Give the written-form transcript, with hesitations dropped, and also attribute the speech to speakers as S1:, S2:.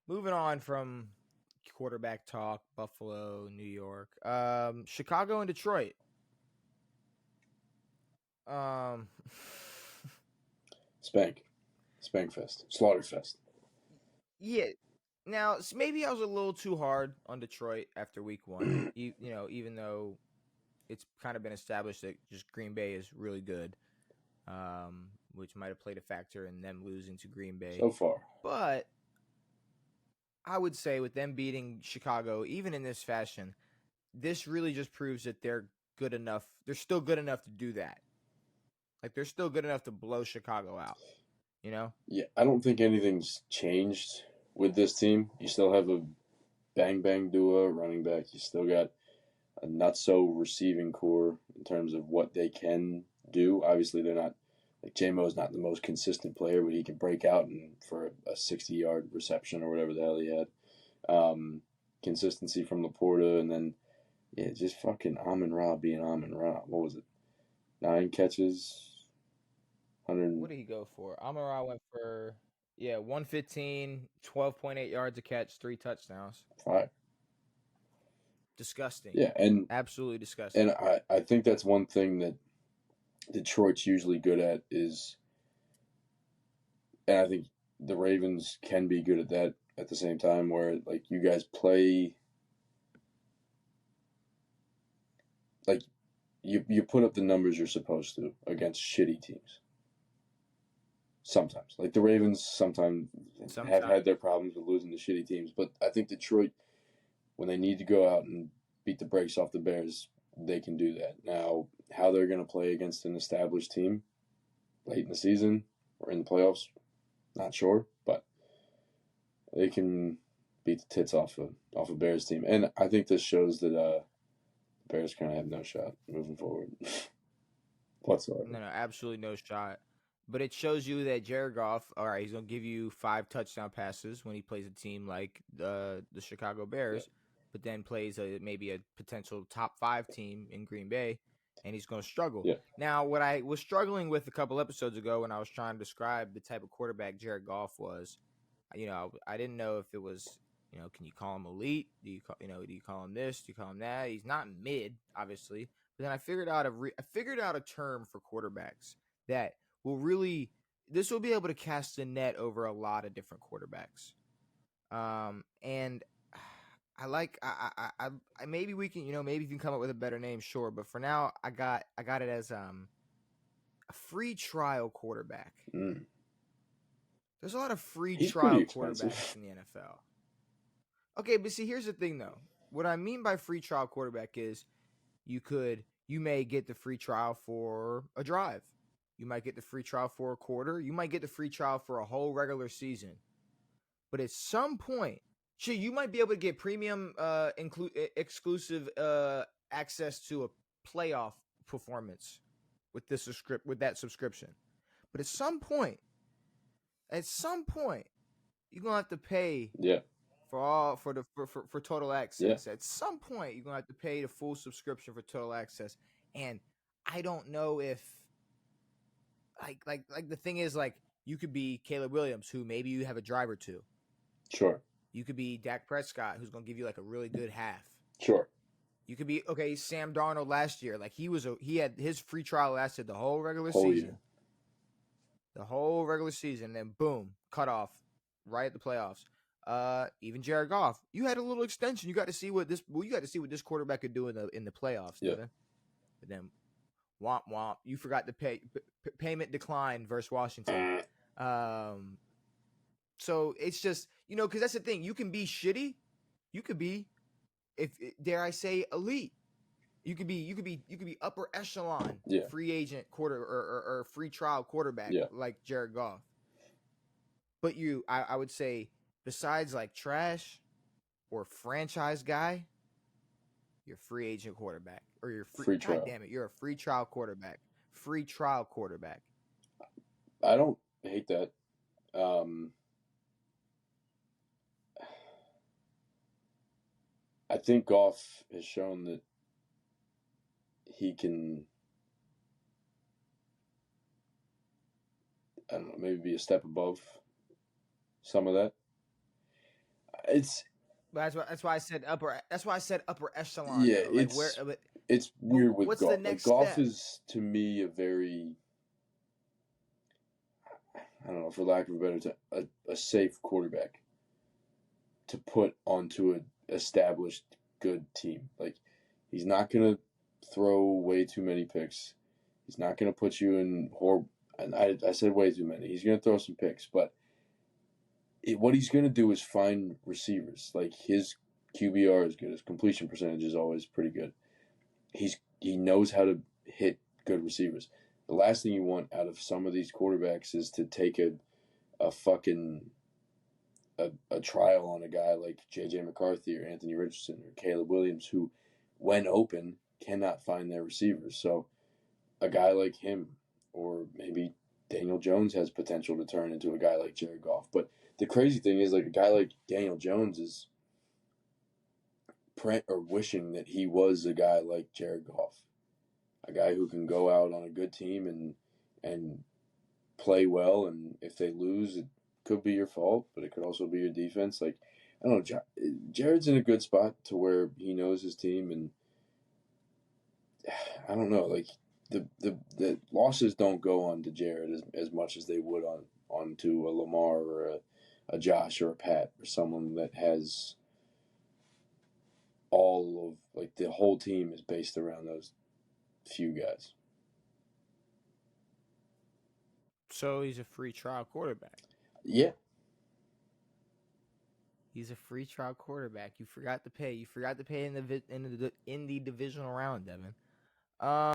S1: moving on from quarterback talk, Buffalo, New York, Chicago and Detroit. Um,
S2: Spank fest, slaughter fest.
S1: yeah. Now maybe I was a little too hard on Detroit after week one. Even though it's kind of been established that just Green Bay is really good, which might have played a factor in them losing to Green Bay.
S2: So far.
S1: But I would say with them beating Chicago, even in this fashion, this really just proves that they're good enough. They're still good enough to do that. Like they're still good enough to blow Chicago out. You know?
S2: Yeah, I don't think anything's changed with this team. You still have a bang bang duo running back. You still got a not so receiving core in terms of what they can do. Obviously, they're not like JMO's not the most consistent player, but he can break out and for a 60-yard reception or whatever the hell he had. Consistency from Laporta, and then yeah, just fucking Amon Ra being Amon Ra. What was it? 9 catches, 100.
S1: What did he go for? Amara went for 115, 12.8 yards a catch, 3 touchdowns.
S2: Fire.
S1: Disgusting.
S2: Yeah, and
S1: Absolutely disgusting.
S2: I think that's one thing that Detroit's usually good at is, and I think the Ravens can be good at that at the same time, where like you guys play, like you put up the numbers you're supposed to against shitty teams. Sometimes, like the Ravens, sometimes have had their problems with losing to shitty teams, but I think Detroit, when they need to go out and beat the brakes off the Bears, they can do that. Now, how they're going to play against an established team late in the season or in the playoffs, not sure, but they can beat the tits off a Bears team, and I think this shows that the Bears kind of have no shot moving forward whatsoever.
S1: No, absolutely no shot. But it shows you that Jared Goff, all right, he's gonna give you 5 touchdown passes when he plays a team like the Chicago Bears,
S2: Yeah.
S1: but then plays maybe a potential top 5 team in Green Bay, and he's gonna struggle.
S2: Yeah.
S1: Now, what I was struggling with a couple episodes ago when I was trying to describe the type of quarterback Jared Goff was, I didn't know if it was, can you call him elite? Do you call him this? Do you call him that? He's not mid, obviously. But then I figured out a term for quarterbacks that will really, this will be able to cast a net over a lot of different quarterbacks. And I like I maybe we can, maybe you can come up with a better name, sure. But for now, I got it as a free trial quarterback.
S2: Mm.
S1: There's a lot of free
S2: He's
S1: trial
S2: pretty expensive.
S1: quarterbacks in the NFL. Okay, but see, here's the thing though. What I mean by free trial quarterback is you may get the free trial for a drive. You might get the free trial for a quarter. You might get the free trial for a whole regular season. But at some point, shit, you might be able to get premium exclusive access to a playoff performance with that subscription. But at some point, you're gonna have to pay
S2: Yeah.
S1: for total access.
S2: Yeah.
S1: At some point, you're gonna have to pay the full subscription for total access. And I don't know if like the thing is, like, you could be Caleb Williams, who maybe you have a drive or two.
S2: Sure.
S1: You could be Dak Prescott, who's gonna give you like a really good half.
S2: Sure.
S1: You could be Sam Darnold last year. Like he had his free trial lasted the whole regular
S2: Whole
S1: season.
S2: year.
S1: The whole regular season, then boom, cut off right at the playoffs. Even Jared Goff, you had a little extension. You got to see what this quarterback could do in the playoffs.
S2: Yeah.
S1: But then womp womp, you forgot to pay payment decline versus Washington. So it's just, because that's the thing. You can be shitty. You could be, if dare I say, elite. You could be upper echelon,
S2: Yeah.
S1: free agent quarter or free trial quarterback,
S2: Yeah.
S1: like Jared Goff. But I would say, besides like trash or franchise guy, you're free agent quarterback, or you're
S2: Free trial.
S1: God damn it, you're a free trial quarterback. Free trial quarterback.
S2: I don't hate that. I think Goff has shown that he can, I don't know, maybe be a step above some of that. it's
S1: That's why I said upper. That's why I said upper echelon
S2: yeah,
S1: though. Like where?
S2: it's
S1: But
S2: weird with
S1: what's the
S2: Goff. Like
S1: next
S2: Goff
S1: step?
S2: is to me a very, I don't know, for lack of a better term, a safe quarterback to put onto an established good team. Like he's not gonna throw way too many picks. He's not gonna put you in horrible. And I said way too many. He's gonna throw some picks, but what he's gonna do is find receivers. Like his QBR is good. His completion percentage is always pretty good. He knows how to hit good receivers. The last thing you want out of some of these quarterbacks is to take a fucking a trial on a guy like J.J. McCarthy or Anthony Richardson or Caleb Williams, who, when open, cannot find their receivers. So a guy like him, or maybe Daniel Jones has potential to turn into a guy like Jared Goff. But the crazy thing is, like a guy like Daniel Jones is wishing that he was a guy like Jared Goff, a guy who can go out on a good team and play well, and if they lose, it could be your fault, but it could also be your defense. Like I don't know, Jared's in a good spot to where he knows his team, and I don't know, like the losses don't go on to Jared as much as they would onto a Lamar or a Josh or a Pat or someone that has all of like the whole team is based around those few guys.
S1: So he's a free trial quarterback.
S2: Yeah.
S1: He's a free trial quarterback. You forgot to pay. You forgot to pay in the divisional round, Devin.